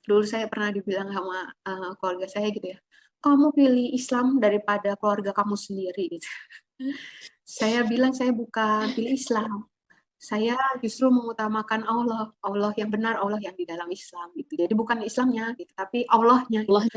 Dulu saya pernah dibilang sama keluarga saya gitu ya, kamu pilih Islam daripada keluarga kamu sendiri gitu. Saya bilang saya bukan pilih Islam, saya justru mengutamakan Allah, Allah yang benar, Allah yang di dalam Islam gitu. Jadi bukan Islamnya gitu, tapi Allahnya gitu. Allah.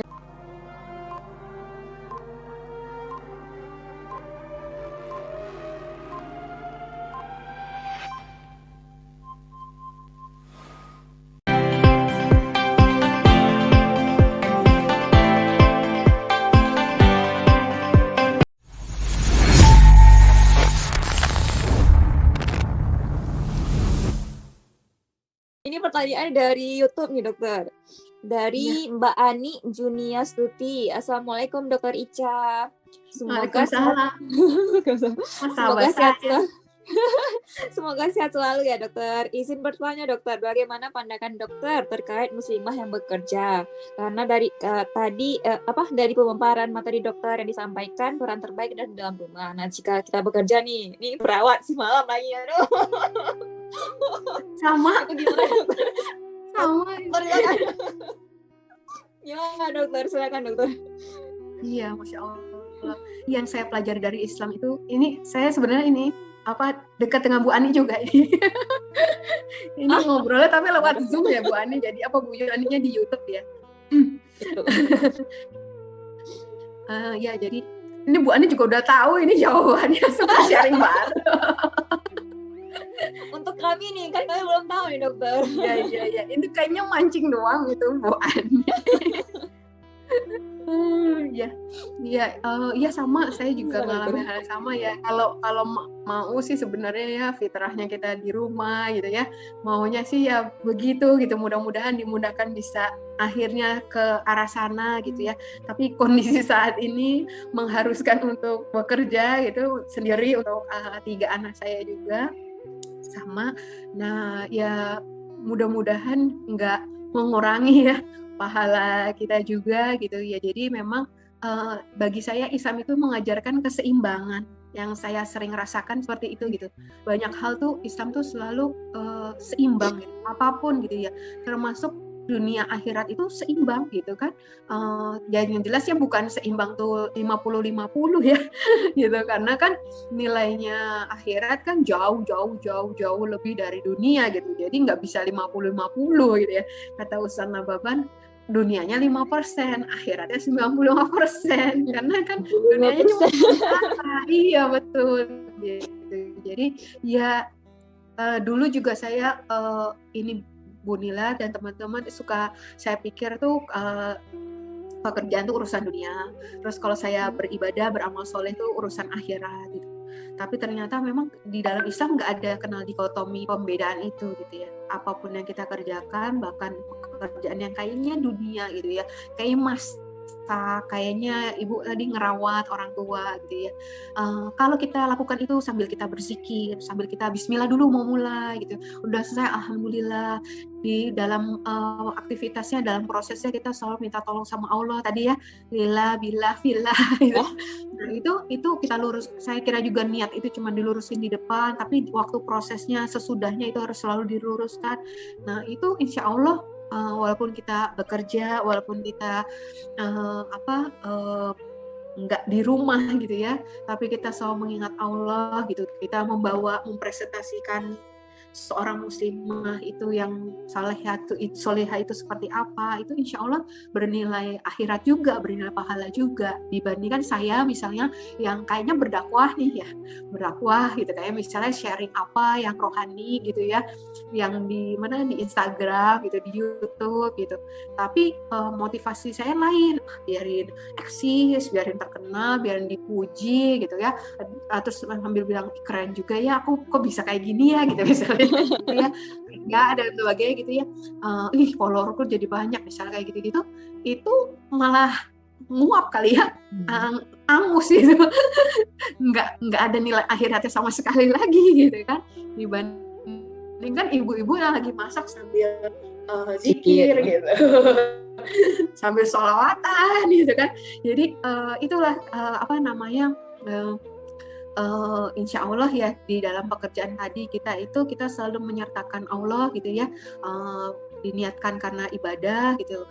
Ini pertanyaan dari YouTube nih dokter. Dari Mbak Ani Junia Stuti. Assalamualaikum Dokter Ica. Semoga sehat. Semoga sehat selalu. Semoga sehat selalu ya dokter. Izin bertanya dokter, bagaimana pandangan dokter terkait muslimah yang bekerja? Karena dari dari pemaparan materi dokter yang disampaikan, peran terbaik dan dalam rumah. Nah jika kita bekerja nih, ini perawat semalam lagi aduh. Sama. Itu gimana dokter? Sama. Gimana dokter? Silakan dokter. Iya, Masya Allah. Yang saya pelajari dari Islam itu, ini saya sebenarnya dekat dengan Bu Ani juga ini. Ini ngobrolnya tapi lewat Zoom ya Bu Ani. Jadi Bu Aninya di YouTube ya. Ya jadi ini Bu Ani juga udah tahu ini jawabannya, suka sharing baru. Untuk kami nih, kan kami belum tahu nih dokter. Iya. Ini kayaknya mancing doang itu Bu Ani. Iya sama, saya juga ngalamin hal sama ya. Kalau mau sih sebenarnya ya fitrahnya kita di rumah gitu ya. Maunya sih ya begitu gitu. Mudah-mudahan dimudahkan bisa akhirnya ke arah sana gitu ya. Tapi kondisi saat ini mengharuskan untuk bekerja gitu sendiri untuk 3 anak saya juga sama. Nah ya mudah-mudahan nggak mengurangi ya pahala kita juga gitu ya. Jadi memang bagi saya Islam itu mengajarkan keseimbangan yang saya sering rasakan seperti itu gitu. Banyak hal tuh Islam tuh selalu seimbang gitu. Apapun gitu ya, termasuk dunia akhirat itu seimbang gitu kan. Yang jelas ya bukan seimbang tuh 50-50 ya gitu, karena kan nilainya akhirat kan jauh lebih dari dunia gitu. Jadi nggak bisa 50-50 gitu ya. Kata Ustaz Nababan, dunianya 5%, akhiratnya 95%, karena kan dunianya cuma iya betul gitu. Jadi ya dulu juga saya ini Bu Nila dan teman-teman suka saya pikir tuh pekerjaan itu urusan dunia, terus kalau saya beribadah beramal soleh itu urusan akhirat gitu. Tapi ternyata memang di dalam Islam nggak ada kenal dikotomi pembedaan itu gitu ya. Apapun yang kita kerjakan, bahkan pekerjaan yang kayaknya dunia gitu ya, kayak kayaknya ibu tadi ngerawat orang tua gitu ya. Kalau kita lakukan itu sambil kita berzikir, sambil kita bismillah dulu mau mulai gitu. Udah selesai alhamdulillah. Di dalam aktivitasnya, dalam prosesnya kita selalu minta tolong sama Allah tadi ya. Lillah, billah, fillah gitu. Nah, itu kita lurus. Saya kira juga niat itu cuma dilurusin di depan, tapi waktu prosesnya sesudahnya itu harus selalu diluruskan. Nah, itu insya Allah walaupun kita bekerja, walaupun kita nggak di rumah gitu ya, tapi kita selalu mengingat Allah gitu. Kita mempresentasikan seorang muslimah itu yang solehah itu seperti apa, itu insya Allah bernilai akhirat juga, bernilai pahala juga, dibandingkan saya misalnya yang kayaknya berdakwah nih ya, berdakwah gitu, kayak misalnya sharing apa yang rohani gitu ya, yang di Instagram gitu, di YouTube gitu, tapi motivasi saya lain, biarin eksis, biarin terkenal, biarin dipuji gitu ya, terus sambil bilang keren juga ya, aku kok bisa kayak gini ya gitu misalnya. Gitu ya ada sebagainya gitu ya, followerku jadi banyak misalnya kayak gitu itu malah nguap kali ya, angus gitu. nggak ada nilai akhiratnya sama sekali lagi gitu kan, dibandingkan ibu-ibu yang lagi masak sambil zikir gitu sambil sholawatan gitu kan. Jadi itulah insya Allah ya di dalam pekerjaan tadi kita selalu menyertakan Allah gitu ya. diniatkan karena ibadah gitu.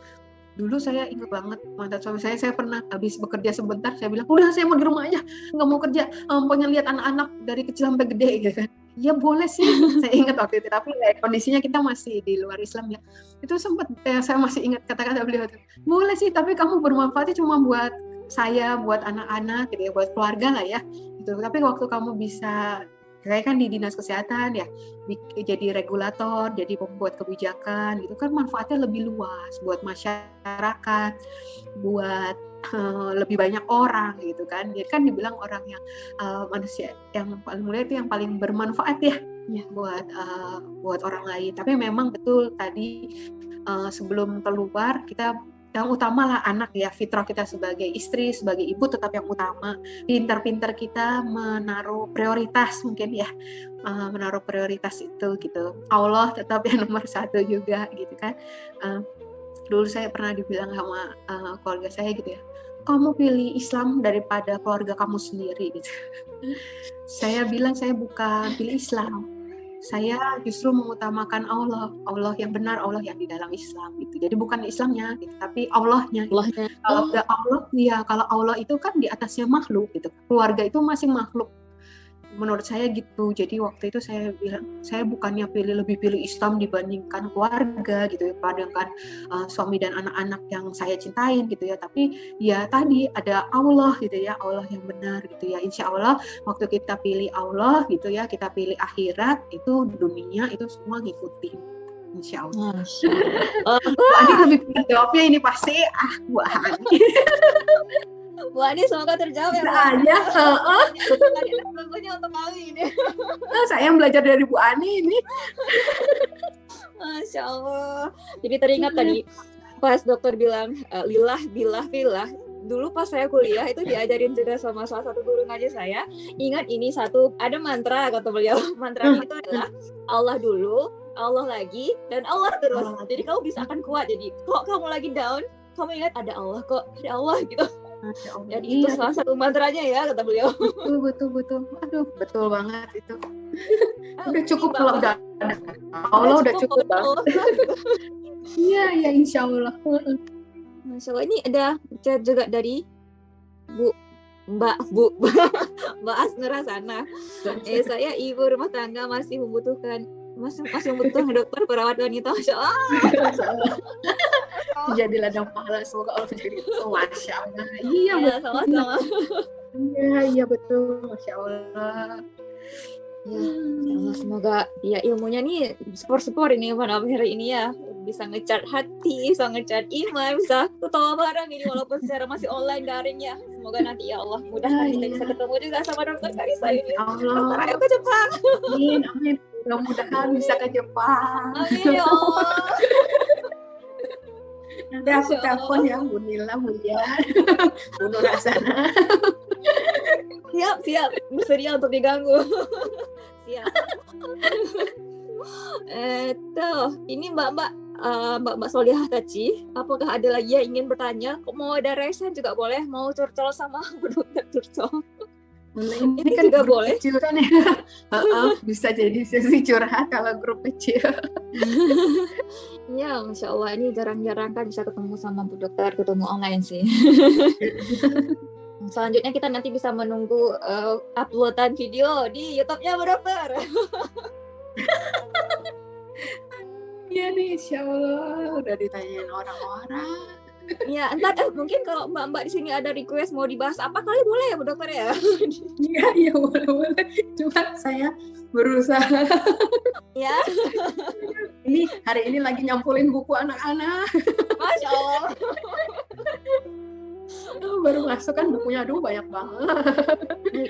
Dulu saya ingat banget mantan suami saya pernah habis bekerja sebentar, saya bilang udah saya mau di rumah aja, nggak mau kerja, pengen lihat anak-anak dari kecil sampai gede gitu kan. Ya boleh sih, saya ingat waktu itu, tapi kondisinya kita masih di luar Islam ya. Itu sempat saya masih ingat kata-kata beliau itu, boleh sih tapi kamu bermanfaatnya cuma buat saya, buat anak-anak gitu ya, buat keluarga lah ya gitu. Tapi waktu kamu bisa, saya kan di dinas kesehatan ya, jadi regulator, jadi pembuat kebijakan gitu kan, manfaatnya lebih luas buat masyarakat, buat lebih banyak orang gitu kan. Jadi kan dibilang orang yang manusia yang paling mulia itu yang paling bermanfaat ya buat orang lain. Tapi memang betul tadi sebelum keluar kita yang utama lah anak ya, fitrah kita sebagai istri, sebagai ibu tetap yang utama. Pintar-pintar kita menaruh prioritas mungkin ya, menaruh prioritas itu gitu. Allah tetap yang nomor satu juga gitu kan. Dulu saya pernah dibilang sama keluarga saya gitu ya, kamu pilih Islam daripada keluarga kamu sendiri gitu. Saya bilang saya bukan pilih Islam, saya justru mengutamakan Allah yang benar, Allah yang di dalam Islam gitu. Jadi bukan Islamnya gitu, tapi Allahnya. Gitu. Kalau udah Allah, ya kalau Allah itu kan di atasnya makhluk gitu. Keluarga itu masih makhluk. Menurut saya gitu. Jadi waktu itu saya bilang, saya bukannya lebih pilih Islam dibandingkan keluarga gitu ya, padahal suami dan anak-anak yang saya cintain gitu ya. Tapi ya tadi ada Allah gitu ya, Allah yang benar gitu ya. Insya Allah waktu kita pilih Allah gitu ya, kita pilih akhirat, itu dunia itu semua ngikutin. Insya Allah. Bu Ani lebih pintar jawabnya ini pasti. Bu Ani. Bu Ani semoga terjawab ya. Aja. Tentunya untuk kami ini. Saya yang belajar dari Bu Ani ini. Masya Allah. Jadi teringat tadi pas dokter bilang lillah billah fillah. Dulu pas saya kuliah itu diajarin juga sama salah satu guru ngaji saya. Ingat ini satu, ada mantra kata beliau. Mantranya itu adalah Allah dulu, Allah lagi, dan Allah terus. Jadi kamu bisa akan kuat. Jadi kok kamu lagi down, kamu ingat ada Allah kok, ada Allah gitu. Jadi itu salah satu mantranya ya kata beliau. Betul. Aduh, betul banget itu. Udah cukup kalau udah ada Allah, udah cukup banget. Iya, insya Allah. Masya Allah, ini ada chat juga dari Mbak Asnura sana. Saya ibu rumah tangga masih membutuhkan dokter perawat wanita. Masya Allah. Jadilah ladang pahala, semoga Allah menjadi Masya Allah. Iya betul. Sama-sama. Iya betul, Masya Allah. Ya, Allah, semoga ya ilmunya nih sport ini pada hari ini ya bisa ngecat hati, bisa ngecat iman, bisa ketawa bareng ini walaupun secara masih online daring ya. Semoga nanti ya Allah mudah kita bisa ketemu juga sama dokter Karissa ini. Dokter ayo ke Jepang. Amin. Mudah-mudahan bisa ke Jepang. Amin ya Allah. Nanti aku telepon ya Bu Nila, Bu Jan, Bu Nur Hasana. Siap, bersedia untuk diganggu. Siap. Ini Mbak Solihah Taci, apakah ada lagi yang ingin bertanya? Mau ada resen juga boleh, mau curcol sama dokter curcol. Ini kan juga boleh. Kecil kan ya. Bisa jadi sesi curhat kalau grup kecil. Ya, Masya Allah, ini jarang-jarang kan bisa ketemu sama Bu Dokter, ketemu online sih. Selanjutnya kita nanti bisa menunggu uploadan video di YouTube-nya Bu Dokter. Iya nih, Insya Allah udah ditanyain orang-orang. Ya, entar mungkin kalau mbak-mbak di sini ada request mau dibahas apa kali boleh ya Bu Dokter ya? Iya boleh. Cuma saya berusaha. Ya. Ini hari ini lagi nyampulin buku anak-anak. Masya Allah. Baru masuk kan bukunya, aduh banyak banget.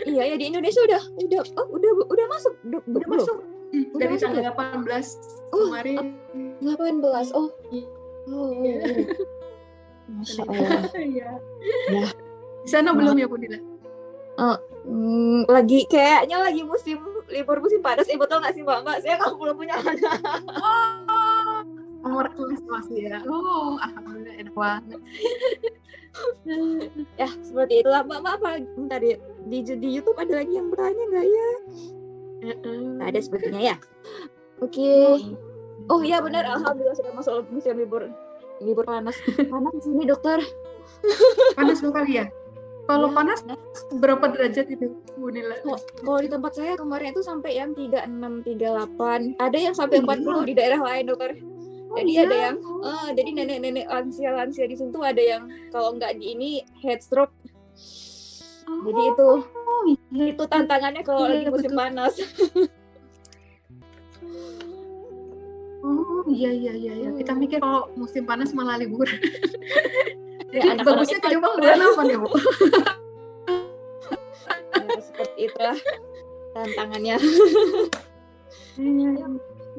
Iya ya, di Indonesia udah masuk. Udah masuk. Dari tanggal 18 kemarin. 18. Oh. Masya Allah. Iya. Ya. Di sana belum ya Bu Dila? Kayaknya lagi libur musim panas. Betul nggak sih Mbak? Saya kan belum punya anak. Nomor kelas masih ya. Alhamdulillah enak banget. Ya seperti itulah Mbak. Apa tadi di YouTube ada lagi yang bertanya nggak ya? Ada sepertinya ya. Oke. Oh iya benar, alhamdulillah sudah masuk musim libur panas. Panas di sini dokter. Panas sekali ya? Kalau ya, panas berapa derajat itu, Bu Nila? Kalau di tempat saya kemarin itu sampai yang 36, 38. Ada yang sampai 40 di daerah lain dokter. Jadi ada yang jadi nenek-nenek lansia di situ ada yang kalau nggak di ini heat stroke. Jadi itu tantangannya kalau lagi musim panas. Oh iya. Kita mikir kalau musim panas malah libur. Jadi bagusnya ke Jepang bulan apa nih, Bu? Ya, seperti itulah tantangannya.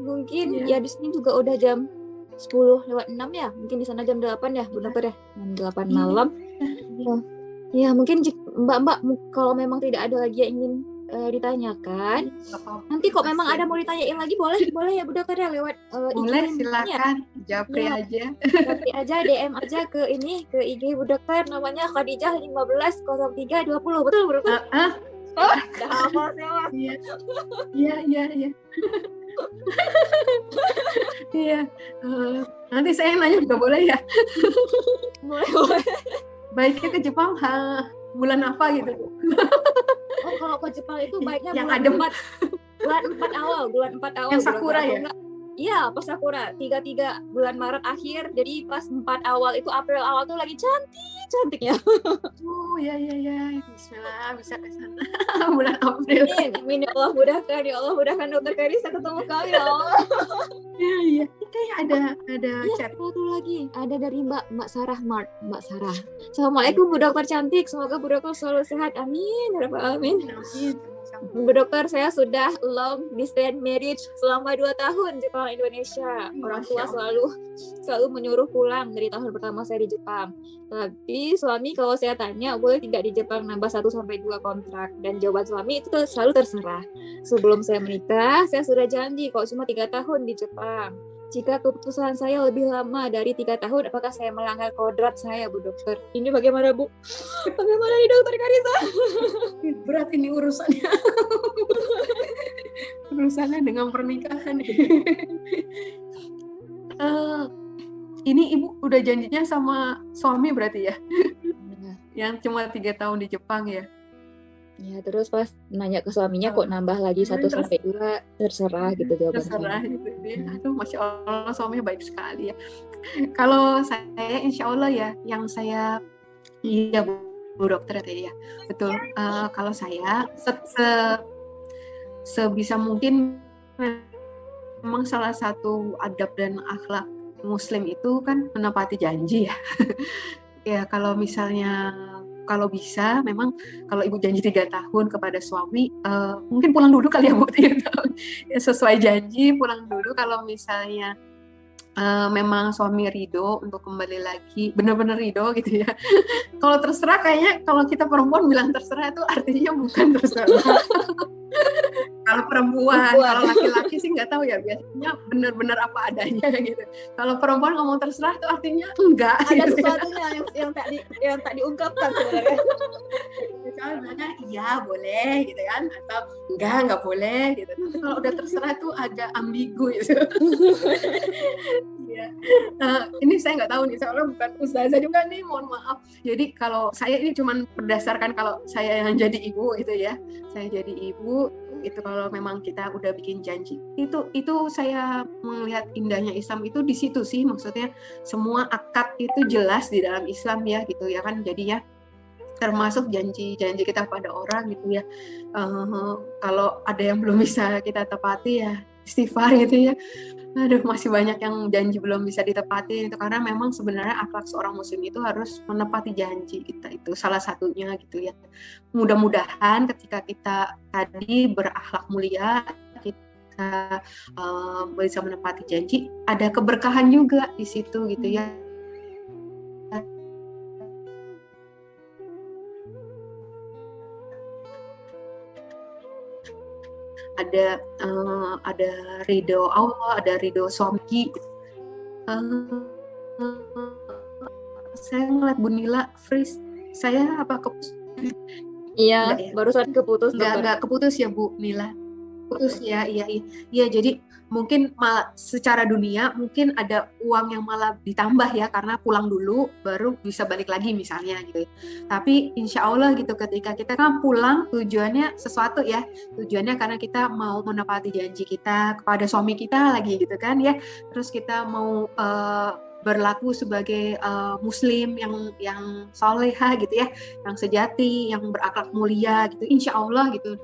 Mungkin ya di sini juga udah jam 10:06 ya. Mungkin di sana jam 8 ya, Bu Dokter ya. Jam 8 malam. Ya, mungkin Mbak kalau memang tidak ada lagi yang ingin ditanyakan, nanti kok memang ada mau ditanyain lagi boleh ya Bu Dokter ya lewat boleh silakan japri aja DM aja ke IG Bu Dokter, namanya Khadijah 150320. Betul Bu Dokter? Udah hafal saya. Iya. Iya. Nanti saya nanya juga boleh ya? Boleh. Baiknya ke Jepang bulan apa gitu, Bu? Oh, kalau ke Jepang itu baiknya yang bulan 4 awal. Yang sakura ya? Iya, pas sakura. 3 bulan Maret akhir. Jadi pas 4 awal itu April awal tuh lagi cantiknya. Oh, iya. Bismillah, bisa ke sana. Bulan April. Amin, ya Allah mudahkan Dokter Karisa ketemu kami ya Allah. Iya. Kayak ada chat. Satu lagi, ada dari Mbak Sarah Mart. Mbak Sarah. Assalamualaikum Bu Dokter cantik. Semoga Bu Dokter selalu sehat. Amin. Ya Rabbal Alamin. Amin. Bu Dokter, saya sudah long distance marriage selama 2 tahun Jepang Indonesia. Orang tua selalu menyuruh pulang dari tahun pertama saya di Jepang. Tapi suami kalau saya tanya boleh tidak di Jepang nambah 1-2 kontrak, dan jawaban suami itu selalu terserah. Sebelum saya menikah, saya sudah janji kalau cuma 3 tahun di Jepang. Jika keputusan saya lebih lama dari 3 tahun, apakah saya melanggar kodrat saya, Bu Dokter? Ini bagaimana, Bu? Bagaimana nih, Dokter Karisa? Berat ini urusannya. Urusannya dengan pernikahan. Ini Ibu udah janjinya sama suami berarti ya? Yang cuma 3 tahun di Jepang ya? Ya, terus pas nanya ke suaminya kok nambah lagi 1-2, terserah gitu jawabannya. Terserah gitu dia. Aduh, Masya Allah suaminya baik sekali ya. Kalau saya insya Allah ya, yang saya Bu Dokter tadi ya, betul. Kalau saya sebisa mungkin memang salah satu adab dan akhlak Muslim itu kan menepati janji ya. Ya kalau misalnya kalau bisa memang kalau Ibu janji 3 tahun kepada suami, mungkin pulang dulu kali ya Bu, 3 tahun. Ya, sesuai janji pulang dulu. Kalau misalnya memang suami ridho untuk kembali lagi, benar-benar ridho gitu ya. Kalau terserah kayaknya kalau kita perempuan bilang terserah itu artinya bukan terserah. Kalau perempuan, kalau laki-laki sih nggak tahu ya, biasanya benar-benar apa adanya gitu. Kalau perempuan ngomong terserah itu artinya enggak. Ada gitu sesuatunya yang tak diungkapkan sebenarnya. Misalnya iya boleh gitu kan, atau enggak boleh gitu. Tapi kalau udah terserah itu agak ambigu gitu. Ya. Ini saya nggak tahu nih, soalnya bukan ustazah juga nih, mohon maaf. Jadi kalau saya ini cuma berdasarkan kalau saya yang jadi ibu gitu ya, saya jadi ibu itu kalau memang kita udah bikin janji itu saya melihat indahnya Islam itu di situ sih, maksudnya semua akad itu jelas di dalam Islam ya gitu ya kan, jadinya termasuk janji kita pada orang gitu ya. Kalau ada yang belum bisa kita tepati ya istighfar gitu ya. Aduh, masih banyak yang janji belum bisa ditepati itu karena memang sebenarnya akhlak seorang muslim itu harus menepati janji kita, itu salah satunya gitu ya. Mudah-mudahan ketika kita tadi berakhlak mulia, kita bisa menepati janji, ada keberkahan juga di situ gitu ya. Ada ridho Allah, ada ridho suami. Saya ngeliat Bu Nila freeze. Saya apa Iya, barusan keputus. Nggak keputus ya Bu Nila. putus ya, iya. Jadi mungkin malah secara dunia mungkin ada uang yang malah ditambah ya karena pulang dulu baru bisa balik lagi misalnya gitu. Tapi insya Allah gitu ketika kita kan pulang tujuannya sesuatu ya, tujuannya karena kita mau menepati janji kita kepada suami kita lagi gitu kan ya. Terus kita mau berlaku sebagai muslim yang solehah gitu ya, yang sejati, yang berakhlak mulia gitu, insya Allah gitu.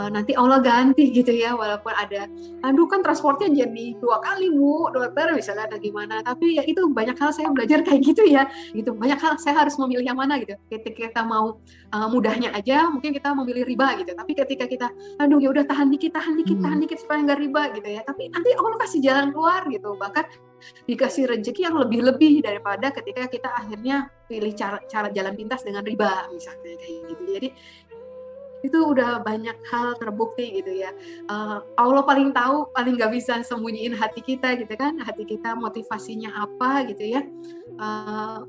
Nanti Allah ganti gitu ya, walaupun ada, aduh kan transportnya jadi 2 kali Bu dokter misalnya atau gimana, tapi ya itu banyak hal saya belajar kayak gitu ya, gitu banyak hal saya harus memilih yang mana gitu. Ketika kita mau mudahnya aja, mungkin kita memilih riba gitu, tapi ketika kita, aduh ya udah tahan dikit supaya nggak riba gitu ya, tapi nanti Allah kasih jalan keluar gitu, bahkan dikasih rezeki yang lebih-lebih daripada ketika kita akhirnya pilih cara jalan pintas dengan riba misalnya kayak gitu. Jadi itu udah banyak hal terbukti gitu ya. Allah paling tahu, paling nggak bisa sembunyiin hati kita gitu kan, hati kita motivasinya apa gitu ya.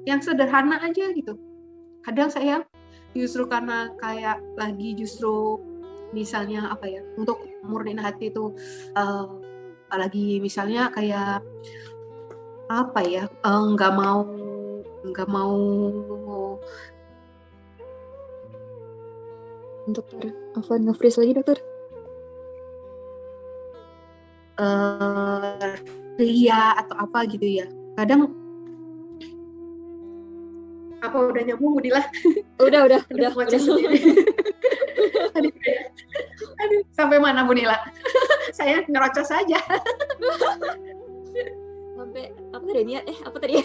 Yang sederhana aja gitu. Kadang saya justru karena kayak lagi justru misalnya apa ya, untuk murniin hati itu lagi misalnya kayak apa ya, nggak mau dokter Afwan nge-freeze lagi dokter. Ria atau apa gitu ya, kadang apa udah nyambung Budila? Udah. Aduh, sampai mana Bu Nila? Saya ngerocos saja. Sampai apa tadi niat? Apa tadi?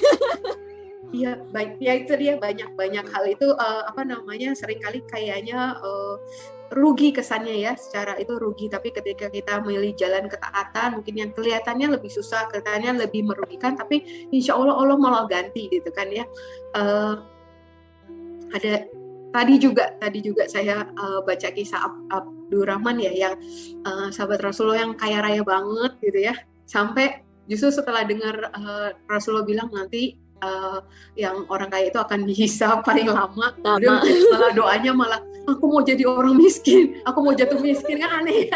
Iya, baik. Ya itu dia banyak hal itu seringkali kayaknya rugi kesannya ya, secara itu rugi. Tapi ketika kita memilih jalan ketaatan, mungkin yang kelihatannya lebih susah, kelihatannya lebih merugikan, tapi insya Allah malah ganti gitu kan ya. Ada tadi juga saya baca kisah Abdurrahman ya, yang sahabat Rasulullah yang kaya raya banget gitu ya, sampai justru setelah dengar Rasulullah bilang nanti yang orang kaya itu akan dihisab paling lama. Malah doanya malah aku mau jadi orang miskin, aku mau jatuh miskin, kan aneh.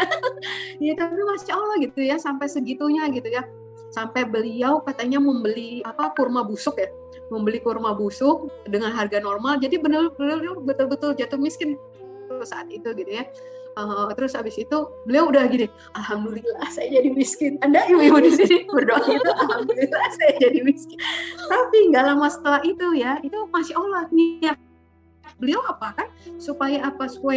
Ya tapi Masya Allah gitu ya, sampai segitunya gitu ya, sampai beliau katanya membeli kurma busuk ya, membeli kurma busuk dengan harga normal, jadi benar-benar betul-betul jatuh miskin saat itu gitu ya. Terus habis itu beliau udah gini, alhamdulillah saya jadi miskin. Anda ibu-ibu di sini berdoa gitu, alhamdulillah saya jadi miskin. Tapi nggak lama setelah itu ya, itu Masya Allah niat beliau apa kan, supaya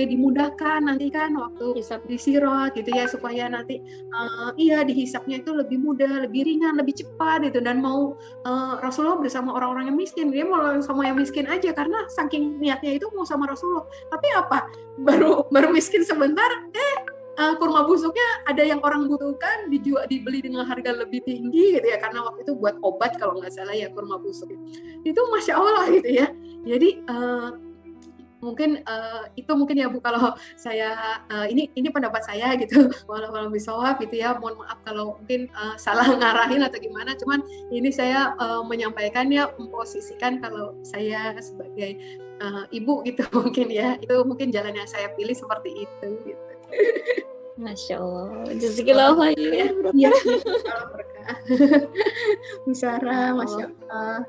dimudahkan nanti kan waktu disirat gitu ya, supaya nanti dihisapnya itu lebih mudah, lebih ringan, lebih cepat gitu. Dan mau Rasulullah bersama orang-orang yang miskin, dia mau sama yang miskin aja karena saking niatnya itu mau sama Rasulullah. Tapi apa, baru miskin sebentar kurma busuknya ada yang orang butuhkan, dibeli dengan harga lebih tinggi gitu ya, karena waktu itu buat obat kalau nggak salah ya kurma busuk itu. Masya Allah gitu ya. Jadi mungkin itu mungkin ya Bu, kalau saya ini pendapat saya gitu, walau bisawab gitu ya, mohon maaf kalau mungkin salah ngarahin atau gimana, cuman ini saya menyampaikannya, memposisikan kalau saya sebagai ibu gitu mungkin ya, itu mungkin jalan yang saya pilih seperti itu gitu. Masya Allah, jazakillah khairan. Iya, kalau berkah. Musara, Masya Allah.